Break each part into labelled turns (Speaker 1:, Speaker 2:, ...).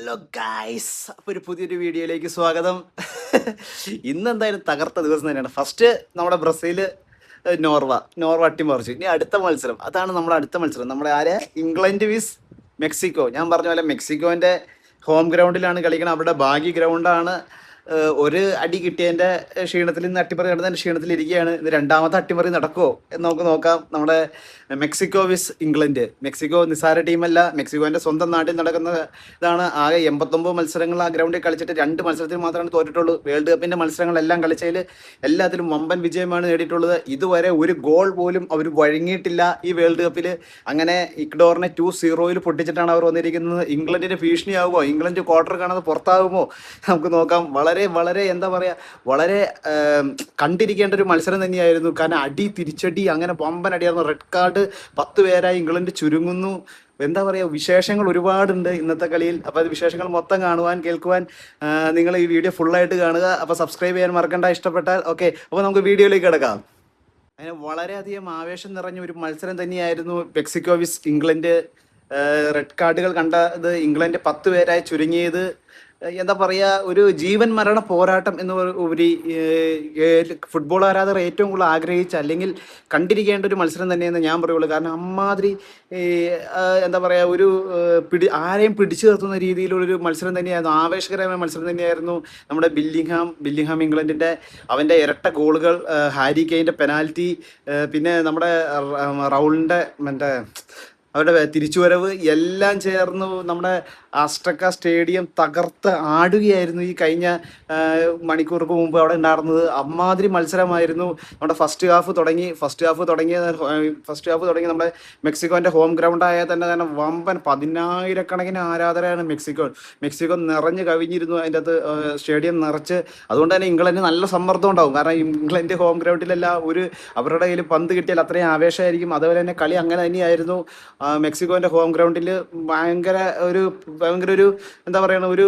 Speaker 1: Hello guys, അപ്പോൾ ഒരു പുതിയൊരു വീഡിയോയിലേക്ക് സ്വാഗതം. ഇന്ന് എന്തായാലും തകർത്ത ദിവസം തന്നെയാണ്. ഫസ്റ്റ് നമ്മുടെ ബ്രസീൽ നോർവ അട്ടിമറിച്ചു. ഇനി അടുത്ത മത്സരം, അതാണ് നമ്മുടെ അടുത്ത മത്സരം. നമ്മുടെ ഇംഗ്ലണ്ട് വിസ് മെക്സിക്കോ. ഞാൻ പറഞ്ഞ പോലെ മെക്സിക്കോൻ്റെ ഹോം ഗ്രൗണ്ടിലാണ് കളിക്കണം. അവരുടെ ഭാഗ്യ ഗ്രൗണ്ടാണ്. ഒരു അടി കിട്ടിയതിൻ്റെ ക്ഷീണത്തിൽ നിന്ന് അട്ടിമറി നടന്നതിൻ്റെ ക്ഷീണത്തിലിരിക്കുകയാണ്. ഇത് രണ്ടാമത്തെ അട്ടിമറി നടക്കുമോ എന്ന് നമുക്ക് നോക്കാം. നമ്മുടെ മെക്സിക്കോ വിസ് ഇംഗ്ലണ്ട്. മെക്സിക്കോ നിസ്സാര ടീമല്ല. മെക്സിക്കോൻ്റെ സ്വന്തം നാട്ടിൽ നടക്കുന്ന ഇതാണ്. ആകെ 89 മത്സരങ്ങൾ ആ ഗ്രൗണ്ടിൽ കളിച്ചിട്ട് 2 മത്സരത്തിൽ മാത്രമാണ് തോറ്റിട്ടുള്ളൂ. വേൾഡ് കപ്പിൻ്റെ മത്സരങ്ങളെല്ലാം കളിച്ചതിൽ എല്ലാത്തിലും വമ്പൻ വിജയമാണ് നേടിയിട്ടുള്ളത്. ഇതുവരെ ഒരു ഗോൾ പോലും അവർ വഴങ്ങിയിട്ടില്ല ഈ വേൾഡ് കപ്പിൽ. അങ്ങനെ ഇക്വഡോറിനെ 2-0 പൊട്ടിച്ചിട്ടാണ് അവർ വന്നിരിക്കുന്നത്. ഇംഗ്ലണ്ടിന് ഭീഷണിയാകുമോ? ഇംഗ്ലണ്ട് ക്വാർട്ടർ കാണാതെ പുറത്താകുമോ? നമുക്ക് നോക്കാം. വളരെ വളരെ എന്താ പറയുക, വളരെ കണ്ടിരിക്കേണ്ട ഒരു മത്സരം തന്നെയായിരുന്നു. കാരണം അടി തിരിച്ചടി, അങ്ങനെ വമ്പൻ അടിയായിരുന്നു. റെഡ് കാർഡ് 10 പേരായി ഇംഗ്ലണ്ട് ചുരുങ്ങുന്നു. എന്താ പറയുക, വിശേഷങ്ങൾ ഒരുപാടുണ്ട് ഇന്നത്തെ കളിയിൽ. അപ്പോൾ അത് വിശേഷങ്ങൾ മൊത്തം കാണുവാൻ കേൾക്കുവാൻ നിങ്ങൾ ഈ വീഡിയോ ഫുള്ളായിട്ട് കാണുക. അപ്പോൾ സബ്സ്ക്രൈബ് ചെയ്യാൻ മറക്കണ്ട ഇഷ്ടപ്പെട്ടാൽ. ഓക്കെ, അപ്പോൾ നമുക്ക് വീഡിയോയിലേക്ക് കിടക്കാം. അതിന് വളരെയധികം ആവേശം നിറഞ്ഞ ഒരു മത്സരം തന്നെയായിരുന്നു മെക്സിക്കോ വിസ് ഇംഗ്ലണ്ട്. റെഡ് കാർഡുകൾ കണ്ടത് ഇംഗ്ലണ്ട് 10 പേരായി ചുരുങ്ങിയത്. എന്താ പറയുക, ഒരു ജീവൻ മരണ പോരാട്ടം എന്ന് ഒരു ഫുട്ബോൾ ആരാധകർ ഏറ്റവും കൂടുതൽ ആഗ്രഹിച്ച, അല്ലെങ്കിൽ കണ്ടിരിക്കേണ്ട ഒരു മത്സരം തന്നെയെന്ന് ഞാൻ പറയുള്ളൂ. കാരണം അമ്മാതിരി എന്താ പറയുക, ഒരു ആരെയും പിടിച്ചു നിർത്തുന്ന രീതിയിലുള്ളൊരു മത്സരം തന്നെയായിരുന്നു. ആവേശകരമായ മത്സരം തന്നെയായിരുന്നു. നമ്മുടെ ബില്ലിംഗ്ഹാം ഇംഗ്ലണ്ടിൻ്റെ അവൻ്റെ ഇരട്ട ഗോളുകൾ, ഹാരി കെയിൻ്റെ പെനാൽറ്റി, പിന്നെ നമ്മുടെ റൗളിൻ്റെ മറ്റേ അവരുടെ തിരിച്ചുവരവ് എല്ലാം ചേർന്നു നമ്മുടെ ആസ്ട്രക്ക സ്റ്റേഡിയം തകർത്ത് ആടുകയായിരുന്നു ഈ കഴിഞ്ഞ മണിക്കൂർക്ക് മുമ്പ് അവിടെ ഉണ്ടായിരുന്നത്. അമ്മാതിരി മത്സരമായിരുന്നു. നമ്മുടെ ഫസ്റ്റ് ഹാഫ് തുടങ്ങി നമ്മുടെ മെക്സിക്കോൻ്റെ ഹോം ഗ്രൗണ്ടായാൽ തന്നെ വമ്പൻ 10,000-കണക്കിന് ആരാധകരാണ് മെക്സിക്കോ നിറഞ്ഞു കവിഞ്ഞിരുന്നു അതിൻ്റെ അകത്ത്, സ്റ്റേഡിയം നിറച്ച്. അതുകൊണ്ട് തന്നെ ഇംഗ്ലണ്ടിന് നല്ല സമ്മർദ്ദം ഉണ്ടാവും. കാരണം ഇംഗ്ലണ്ട് ഹോം ഗ്രൗണ്ടിലല്ല, അവരുടെ കയ്യിൽ പന്ത് കിട്ടിയാൽ അത്രയും ആവേശമായിരിക്കും. അതുപോലെ തന്നെ കളി അങ്ങനെ തന്നെയായിരുന്നു. മെക്സിക്കോൻ്റെ ഹോം ഗ്രൗണ്ടിൽ ഭയങ്കര ഒരു എന്താ പറയുക, ഒരു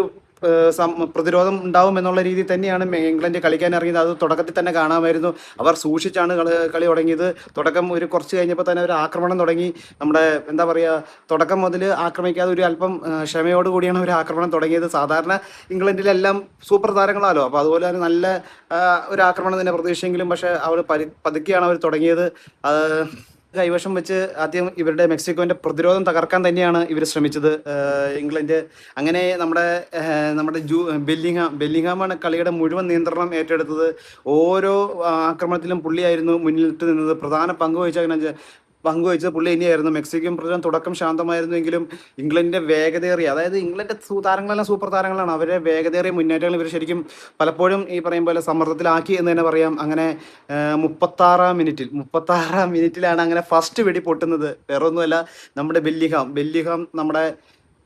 Speaker 1: പ്രതിരോധം ഉണ്ടാവും എന്നുള്ള രീതിയിൽ തന്നെയാണ് ഇംഗ്ലണ്ട് കളിക്കാൻ ഇറങ്ങിയത്. അത് തുടക്കത്തിൽ തന്നെ കാണാമായിരുന്നു. അവർ സൂക്ഷിച്ചാണ് കളി തുടങ്ങിയത്. തുടക്കം ഒരു കുറച്ച് കഴിഞ്ഞപ്പോൾ തന്നെ ഒരു ആക്രമണം തുടങ്ങി. നമ്മുടെ എന്താ പറയുക, തുടക്കം മുതൽ ആക്രമിക്കാതെ ഒരു അല്പം ക്ഷമയോടുകൂടിയാണ് ഒരു ആക്രമണം തുടങ്ങിയത്. സാധാരണ ഇംഗ്ലണ്ടിലെല്ലാം സൂപ്പർ താരങ്ങളാലോ, അപ്പോൾ അതുപോലെ തന്നെ നല്ല ഒരു ആക്രമണം തന്നെ പ്രതീക്ഷിച്ചെങ്കിലും പക്ഷേ അവർ പതുക്കെയാണ് അവർ തുടങ്ങിയത്. കൈവശം വെച്ച് ആദ്യം ഇവരുടെ മെക്സിക്കോൻ്റെ പ്രതിരോധം തകർക്കാൻ തന്നെയാണ് ഇവർ ശ്രമിച്ചത്, ഇംഗ്ലണ്ട്. അങ്ങനെ നമ്മുടെ ബെല്ലിംഗ്ഹാമാണ് കളിയുടെ മുഴുവൻ നിയന്ത്രണം ഏറ്റെടുത്തത്. ഓരോ ആക്രമണത്തിലും പുള്ളിയായിരുന്നു മുന്നിലിട്ട് നിന്നത്. പ്രധാന പങ്കുവഹിച്ചത് പുള്ളി തന്നെയായിരുന്നു. മെക്സിക്കൻ പ്രചരണം തുടക്കം ശാന്തമായിരുന്നെങ്കിലും ഇംഗ്ലണ്ടിൻ്റെ വേഗതയേറിയ, അതായത് ഇംഗ്ലണ്ടിൻ്റെ താരങ്ങളെല്ലാം സൂപ്പർ താരങ്ങളാണ്. അവരെ വേഗതയേറിയ മുന്നേറ്റങ്ങൾ ഇവർ ശരിക്കും പലപ്പോഴും ഈ പറയും പോലെ സമ്മർദ്ദത്തിലാക്കി എന്ന് തന്നെ പറയാം. അങ്ങനെ 36-ാം മിനിറ്റിലാണ് അങ്ങനെ ഫസ്റ്റ് വെടി പൊട്ടുന്നത്. വേറെ ഒന്നുമല്ല, നമ്മുടെ ബെല്ലിംഗ്ഹാം നമ്മുടെ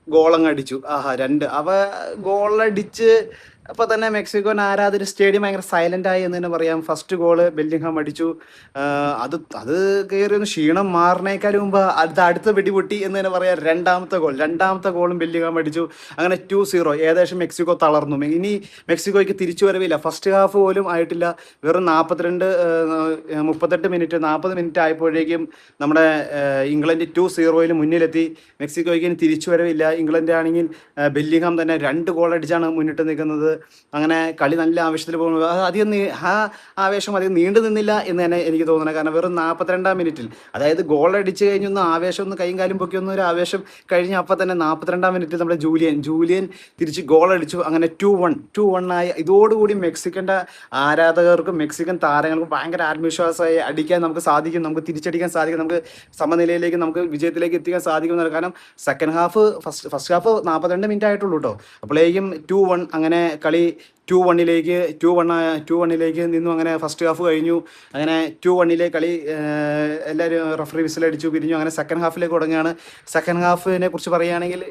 Speaker 1: ഗോളങ്ങ് അടിച്ചു. 2 ഗോളടിച്ച് അപ്പോൾ തന്നെ മെക്സിക്കോൻ ആരാധകർ സ്റ്റേഡിയം ഭയങ്കര സൈലൻ്റ് ആയി എന്ന് തന്നെ പറയാം. ഫസ്റ്റ് ഗോള് ബെല്ലിംഗ്ഹാം അടിച്ചു. അത് കയറി ഒന്ന് ക്ഷീണം മാറുന്നേക്കാളും മുമ്പ് അടുത്ത വെടിപൊട്ടി എന്ന് തന്നെ പറയാം. രണ്ടാമത്തെ ഗോളും ബെല്ലിംഗ്ഹാം അടിച്ചു. അങ്ങനെ 2-0 ഏകദേശം മെക്സിക്കോ തളർന്നു. ഇനി മെക്സിക്കോയ്ക്ക് തിരിച്ചു വരവില്ല. ഫസ്റ്റ് ഹാഫ് പോലും ആയിട്ടില്ല. വെറും 40 മിനിറ്റ് ആയപ്പോഴേക്കും നമ്മുടെ ഇംഗ്ലണ്ട് 2-0 മുന്നിലെത്തി. മെക്സിക്കോയ്ക്ക് ഇനി തിരിച്ചു വരവില്ല. ഇംഗ്ലണ്ട് ആണെങ്കിൽ ബെല്ലിംഗ്ഹാം തന്നെ 2 ഗോൾ അടിച്ചാണ് മുന്നിട്ട് നിൽക്കുന്നത്. അങ്ങനെ കളി നല്ല ആവേശത്തിൽ പോകുന്നത്. ആവേശം അധികം നീണ്ടു നിന്നില്ല എന്ന് തന്നെ എനിക്ക് തോന്നുന്നത്. കാരണം വെറും 42-ാം മിനിറ്റിൽ, അതായത് ഗോൾ അടിച്ച് കഴിഞ്ഞൊന്ന് ആവേശം ഒന്ന് കൈയും കാലും പൊക്കിയൊന്നും ഒരു ആവേശം കഴിഞ്ഞ അപ്പം തന്നെ 42-ാം മിനിറ്റിൽ നമ്മുടെ ജൂലിയൻ തിരിച്ച് ഗോൾ അടിച്ചു. അങ്ങനെ 2-1 ആയി. ഇതോടുകൂടി മെക്സിക്കൻ്റെ ആരാധകർക്കും മെക്സിക്കൻ താരങ്ങൾക്കും ഭയങ്കര ആത്മവിശ്വാസമായി അടിക്കാൻ നമുക്ക് സാധിക്കും, നമുക്ക് തിരിച്ചടിക്കാൻ സാധിക്കും, നമുക്ക് സമനിലയിലേക്ക്, നമുക്ക് വിജയത്തിലേക്ക് എത്തിക്കാൻ സാധിക്കും. കാരണം second half, first half 42 minute ആയിട്ടുള്ളൂ കേട്ടോ. അപ്പോഴേക്കും 2-1 അങ്ങനെ കളി 2-1 നിന്നു. അങ്ങനെ ഫസ്റ്റ് ഹാഫ് കഴിഞ്ഞു. അങ്ങനെ 2-1 കളി എല്ലാവരും റഫറി വിസിലടിച്ചു പിരിഞ്ഞു. അങ്ങനെ സെക്കൻഡ് ഹാഫിലേക്ക് തുടങ്ങുകയാണ്. സെക്കൻഡ് ഹാഫിനെ കുറിച്ച് പറയുകയാണെങ്കിൽ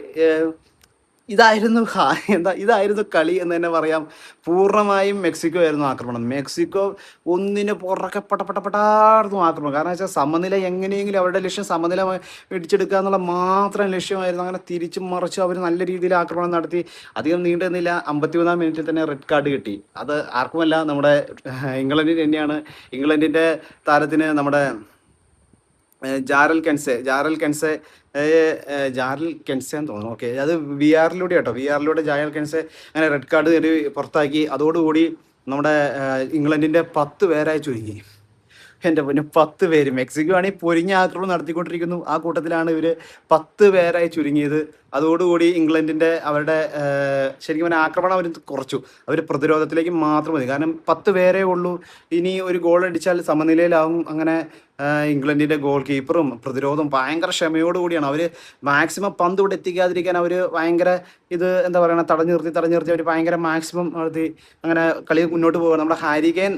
Speaker 1: ഇതായിരുന്നു കളി എന്ന് തന്നെ പറയാം. പൂർണ്ണമായും മെക്സിക്കോ ആയിരുന്നു ആക്രമണം. മെക്സിക്കോ ഒന്നിന് പുറകെ പടപടാർന്നു ആക്രമണം. കാരണം വെച്ചാൽ സമനില എങ്ങനെയെങ്കിലും അവരുടെ ലക്ഷ്യം സമനില പിടിച്ചെടുക്കുക എന്നുള്ള മാത്രം ലക്ഷ്യമായിരുന്നു. അങ്ങനെ തിരിച്ചും മറിച്ചും അവർ നല്ല രീതിയിൽ ആക്രമണം നടത്തി. അധികം നീണ്ടുനിന്നില്ല. 53-ാം മിനിറ്റിൽ തന്നെ റെഡ് കാർഡ് കിട്ടി. അത് ആർക്കുമല്ല, നമ്മുടെ ഇംഗ്ലണ്ടിന് തന്നെയാണ്. ഇംഗ്ലണ്ടിൻ്റെ താരത്തിന് നമ്മുടെ ജാറൽ കെൻസെ ജാറൽ കെൻസെ എന്ന് തോന്നുന്നു. ഓക്കെ, അത് വി ആറിലൂടെ ജാറൽ കെൻസെ അങ്ങനെ റെഡ് കാർഡ് നേടി പുറത്താക്കി. അതോടുകൂടി നമ്മുടെ ഇംഗ്ലണ്ടിൻ്റെ 10 പേരായി ചുരുങ്ങി. എൻ്റെ പിന്നെ 10 പേര്. മെക്സിക്കോ ആണെങ്കിൽ പൊരിഞ്ഞ ആക്രമണം നടത്തിക്കൊണ്ടിരിക്കുന്നു. ആ കൂട്ടത്തിലാണ് ഇവർ 10 പേരായി ചുരുങ്ങിയത്. അതോടുകൂടി ഇംഗ്ലണ്ടിൻ്റെ അവരുടെ ശരിക്കും പറഞ്ഞാൽ ആക്രമണം അവർ കുറച്ചു. അവർ പ്രതിരോധത്തിലേക്ക് മാത്രം മതി. കാരണം 10 പേരേ ഉള്ളൂ. ഇനി ഒരു ഗോൾ അടിച്ചാൽ സമനിലയിലാവും. അങ്ങനെ ഇംഗ്ലണ്ടിൻ്റെ ഗോൾ കീപ്പറും പ്രതിരോധവും ഭയങ്കര ക്ഷമയോടുകൂടിയാണ് അവർ മാക്സിമം പന്ത് ഇവിടെ എത്തിക്കാതിരിക്കാൻ അവർ ഭയങ്കര എന്താ പറയുക, തടഞ്ഞു നിർത്തി അവർ ഭയങ്കര മാക്സിമം നടത്തി അങ്ങനെ കളി മുന്നോട്ട് പോകുക. നമ്മുടെ ഹാരികേൻ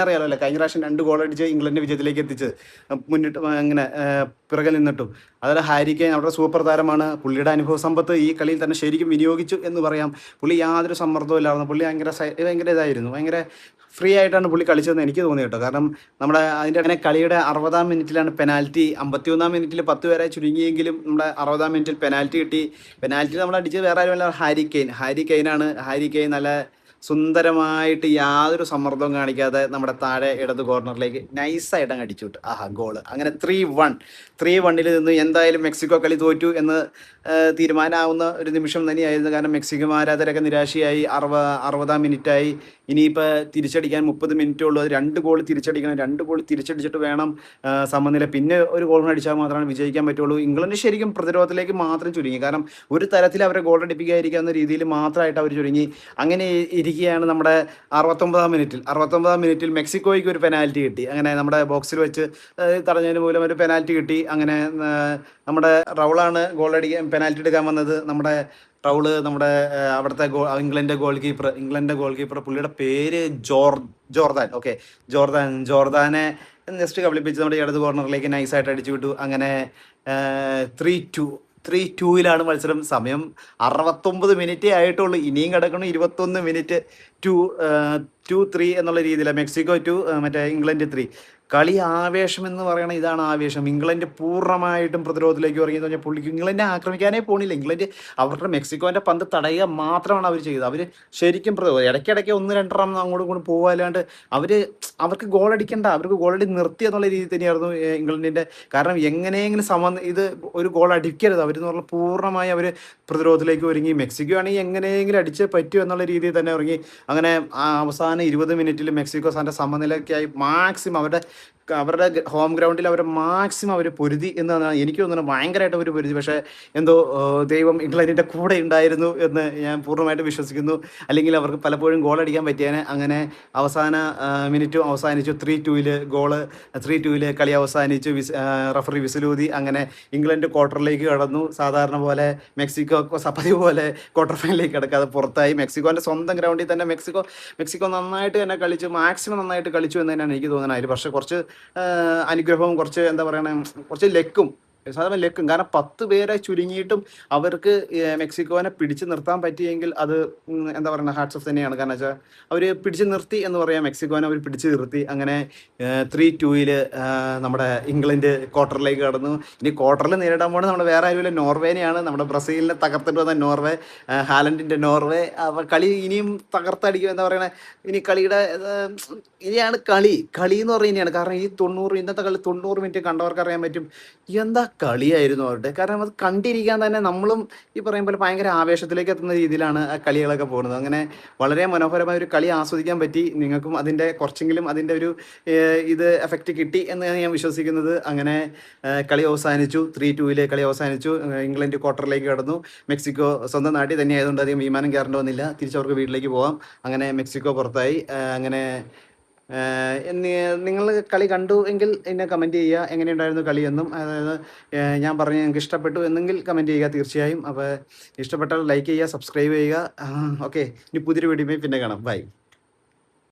Speaker 1: അറിയാലോ അല്ലേ, കഴിഞ്ഞ പ്രാവശ്യം 2 ഗോൾ അടിച്ച് ഇംഗ്ലണ്ടിൻ്റെ വിജയത്തിലേക്ക് എത്തിച്ചത് മുന്നിട്ട് അങ്ങനെ പിറകിൽ നിന്നിട്ടും. അതുപോലെ ഹാരികേൻ അവരുടെ സൂപ്പർ താരമാണ്. പുള്ളിയുടെ അനുഭവ സമ്പത്ത് ഈ കളിയിൽ തന്നെ ശരിക്കും വിനിയോഗിച്ചു എന്ന് പറയാം. പുള്ളി യാതൊരു സമ്മർദ്ദവും ഇല്ലായിരുന്നു. പുള്ളി ഭയങ്കര ഇതായിരുന്നു, ഭയങ്കര ഫ്രീ ആയിട്ടാണ് പുള്ളി കളിച്ചതെന്ന് എനിക്ക് തോന്നി കേട്ടോ. കാരണം നമ്മുടെ അതിൻ്റെ അങ്ങനെ കളിയുടെ 60-ാം മിനിറ്റിലാണ് പെനാൽറ്റി. 51-ാം മിനിറ്റിൽ 10 പേരെ ചുരുങ്ങിയെങ്കിലും നമ്മുടെ 60-ാം മിനിറ്റിൽ പെനാൽറ്റി കിട്ടി. പെനാൽറ്റി നമ്മൾ അടിച്ചത് വേറെ ആരുമല്ല, ഹാരിക്കെയിനാണ്. ഹാരിക്കെയിൻ നല്ല സുന്ദരമായിട്ട് യാതൊരു സമ്മർദ്ദവും കാണിക്കാതെ നമ്മുടെ താഴെ ഇടത് കോർണറിലേക്ക് നൈസായിട്ട് അങ്ങ് അടിച്ചു വിട്ടു. ഗോള്. അങ്ങനെ 3-1 നിന്ന് എന്തായാലും മെക്സിക്കോ കളി തോറ്റു എന്ന് തീരുമാനമാവുന്ന ഒരു നിമിഷം തന്നെയായിരുന്നു. കാരണം മെക്സിക്കോ ആരാധകരൊക്കെ നിരാശയായി. 60-ാം മിനിറ്റായി. ഇനിയിപ്പോൾ തിരിച്ചടിക്കാൻ 30 മിനിറ്റേ ഉള്ളൂ. അത് 2 ഗോൾ തിരിച്ചടിക്കണം. 2 ഗോൾ തിരിച്ചടിച്ചിട്ട് വേണം സമനില. പിന്നെ ഒരു ഗോൾ അടിച്ചാൽ മാത്രമാണ് വിജയിക്കാൻ പറ്റുള്ളൂ. ഇംഗ്ലണ്ട് ശരിക്കും പ്രതിരോധത്തിലേക്ക് മാത്രം ചുരുങ്ങി. കാരണം ഒരു തരത്തിൽ അവരെ ഗോൾ അടിപ്പിക്കാതിരിക്കാവുന്ന രീതിയിൽ മാത്രമായിട്ട് അവർ ചുരുങ്ങി. അങ്ങനെ ഇരിക്കുകയാണ് നമ്മുടെ 69-ാം മിനിറ്റിൽ മെക്സിക്കോയ്ക്ക് ഒരു പെനാൽറ്റി കിട്ടി. അങ്ങനെ നമ്മുടെ ബോക്സിൽ വെച്ച് തടഞ്ഞതിന് മൂലം ഒരു പെനാൽറ്റി കിട്ടി. അങ്ങനെ നമ്മുടെ റൗളാണ് പെനാൽറ്റി എടുക്കാൻ വന്നത്. നമ്മുടെ അവിടുത്തെ ഇംഗ്ലണ്ടിൻ്റെ ഗോൾ കീപ്പർ പുള്ളിയുടെ പേര് ജോർദാൻ. ഓക്കെ, ജോർദാനെ ജസ്റ്റ് കബളിപ്പിച്ച് നമ്മുടെ ഇടത് കോർണറിലേക്ക് നൈസായിട്ട് അടിച്ചു വിട്ടു. അങ്ങനെ 3-2 മത്സരം. സമയം 69 മിനിറ്റേ ആയിട്ടുള്ളൂ. ഇനിയും കിടക്കണം 21 മിനിറ്റ്. 2-3 എന്നുള്ള രീതിയിലാണ്. മെക്സിക്കോ 2 മറ്റേ ഇംഗ്ലണ്ട് 3. കളി ആവേശം എന്ന് പറയണ ഇതാണ് ആവേശം. ഇംഗ്ലണ്ട് പൂർണ്ണമായിട്ടും പ്രതിരോധത്തിലേക്ക് ഇറങ്ങിയെന്ന് പറഞ്ഞാൽ പുള്ളിക്ക് ഇംഗ്ലണ്ടിനെ ആക്രമിക്കാനേ പോണില്ല. ഇംഗ്ലണ്ട് അവരുടെ മെക്സിക്കോൻ്റെ പന്ത് തടയുക മാത്രമാണ് അവർ ചെയ്തത്. അവർ ശരിക്കും ഇടയ്ക്കിടയ്ക്ക് 1-2 റൺ അങ്ങോട്ടും ഇങ്ങോട്ടും പോകാല്ലാണ്ട് അവർക്ക് ഗോൾ അടിക്കേണ്ട, അവർക്ക് ഗോൾ അടി നിർത്തി എന്നുള്ള രീതിയിൽ തന്നെയായിരുന്നു ഇംഗ്ലണ്ടിൻ്റെ. കാരണം എങ്ങനെയെങ്കിലും ഇത് ഒരു ഗോൾ അടിക്കരുത് അവരെന്ന് പറഞ്ഞാൽ പൂർണ്ണമായി അവർ പ്രതിരോധത്തിലേക്ക് ഒരുങ്ങി. മെക്സിക്കോ ആണെങ്കിൽ എങ്ങനെയെങ്കിലും അടിച്ചേ പറ്റൂ എന്നുള്ള രീതിയിൽ തന്നെ ഇറങ്ങി. അങ്ങനെ അവസാന 20 മിനിറ്റിൽ മെക്സിക്കോ അതിൻ്റെ സമനിലയ്ക്കായി മാക്സിമം അവരുടെ ഹോം ഗ്രൗണ്ടിൽ അവർ മാക്സിമം അവർ പൊരുതി എന്നാണ് എനിക്ക് തോന്നുന്നത്. ഭയങ്കരമായിട്ട് അവർ പൊരുതി. പക്ഷേ എന്തോ ദൈവം ഇംഗ്ലണ്ടിൻ്റെ കൂടെ ഉണ്ടായിരുന്നു എന്ന് ഞാൻ പൂർണ്ണമായിട്ട് വിശ്വസിക്കുന്നു. അല്ലെങ്കിൽ അവർക്ക് പലപ്പോഴും ഗോൾ അടിക്കാൻ പറ്റിയേനെ. അങ്ങനെ അവസാന മിനിറ്റും അവസാനിച്ചു. 3-2 കളി അവസാനിച്ചു. റഫറി വിസിലൂതി. അങ്ങനെ ഇംഗ്ലണ്ട് ക്വാർട്ടറിലേക്ക് കടന്നു. സാധാരണ പോലെ മെക്സിക്കോ പതിവ് പോലെ ക്വാർട്ടർ ഫൈനലിലേക്ക് കിടക്കാതെ പുറത്തായി. മെക്സിക്കോൻ്റെ സ്വന്തം ഗ്രൗണ്ടിൽ തന്നെ മെക്സിക്കോ നന്നായിട്ട് തന്നെ കളിച്ചു, മാക്സിമം നന്നായിട്ട് കളിച്ചു എന്ന് തന്നെയാണ് എനിക്ക് തോന്നുന്നത്. അതിൽ പക്ഷേ കുറച്ച് അനുഗ്രഹവും കുറച്ച് എന്താ പറയണേ, കുറച്ച് ലക്കും കാരണം 10 പേരെ ചുരുങ്ങിയിട്ടും അവർക്ക് മെക്സിക്കോനെ പിടിച്ചു നിർത്താൻ പറ്റിയെങ്കിൽ അത് എന്താ പറയുക ഹാർട്സ് ഓഫ് തന്നെയാണ്. കാരണം വെച്ചാൽ അവർ പിടിച്ചു നിർത്തി എന്ന് പറയാം. മെക്സിക്കോനെ അവർ പിടിച്ചു നിർത്തി. അങ്ങനെ 3-2 നമ്മുടെ ഇംഗ്ലണ്ട് ക്വാർട്ടറിലേക്ക് കടന്നു. ഇനി ക്വാർട്ടറിൽ നേരിടാൻ പോകുന്നത് നമ്മുടെ വേറെ ആരുമില്ല, നോർവേനെയാണ്. നമ്മുടെ ബ്രസീലിനെ തകർത്തിട്ട് വന്ന നോർവേ, ഹാലൻഡിൻ്റെ നോർവേ. കളി ഇനിയും തകർത്തടിക്കും. എന്താ പറയണേ, ഇനിയാണ് കളി എന്ന് പറയുന്നത് തന്നെയാണ്. കാരണം ഇന്നത്തെ കളി 90 മിനിറ്റ് കണ്ടവർക്ക് അറിയാൻ പറ്റും എന്താ കളിയായിരുന്നു അവരുടെ. കാരണം അത് കണ്ടിരിക്കാൻ തന്നെ നമ്മളും ഈ പറയും പോലെ ഭയങ്കര ആവേശത്തിലേക്ക് എത്തുന്ന രീതിയിലാണ് ആ കളികളൊക്കെ പോകുന്നത്. അങ്ങനെ വളരെ മനോഹരമായ ഒരു കളി ആസ്വദിക്കാൻ പറ്റി. നിങ്ങൾക്കും കുറച്ചെങ്കിലും അതിൻ്റെ ഒരു എഫക്റ്റ് കിട്ടി എന്ന് ഞാൻ വിശ്വസിക്കുന്നത്. അങ്ങനെ കളി അവസാനിച്ചു. 3-2 കളി അവസാനിച്ചു. ഇംഗ്ലണ്ട് ക്വാർട്ടറിലേക്ക് കടന്നു. മെക്സിക്കോ സ്വന്തം നാട്ടിൽ തന്നെ ആയതുകൊണ്ട് അധികം വിമാനം കയറേണ്ടി വന്നില്ല. തിരിച്ചവർക്ക് വീട്ടിലേക്ക് പോകാം. അങ്ങനെ മെക്സിക്കോ പുറത്തായി. അങ്ങനെ നിങ്ങൾ കളി കണ്ടു എങ്കിൽ എന്നെ കമൻറ്റ് ചെയ്യുക എങ്ങനെയുണ്ടായിരുന്നു കളിയെന്നും. അതായത് ഞാൻ പറഞ്ഞു നിങ്ങൾക്ക് ഇഷ്ടപ്പെട്ടു എന്നെങ്കിൽ കമൻറ്റ് ചെയ്യുക തീർച്ചയായും. അപ്പോൾ ഇഷ്ടപ്പെട്ടാൽ ലൈക്ക് ചെയ്യുക, സബ്സ്ക്രൈബ് ചെയ്യുക. ഓക്കെ, ഇനി പുതിയൊരു വീഡിയോയിൽ പിന്നെ കാണാം. ബൈ.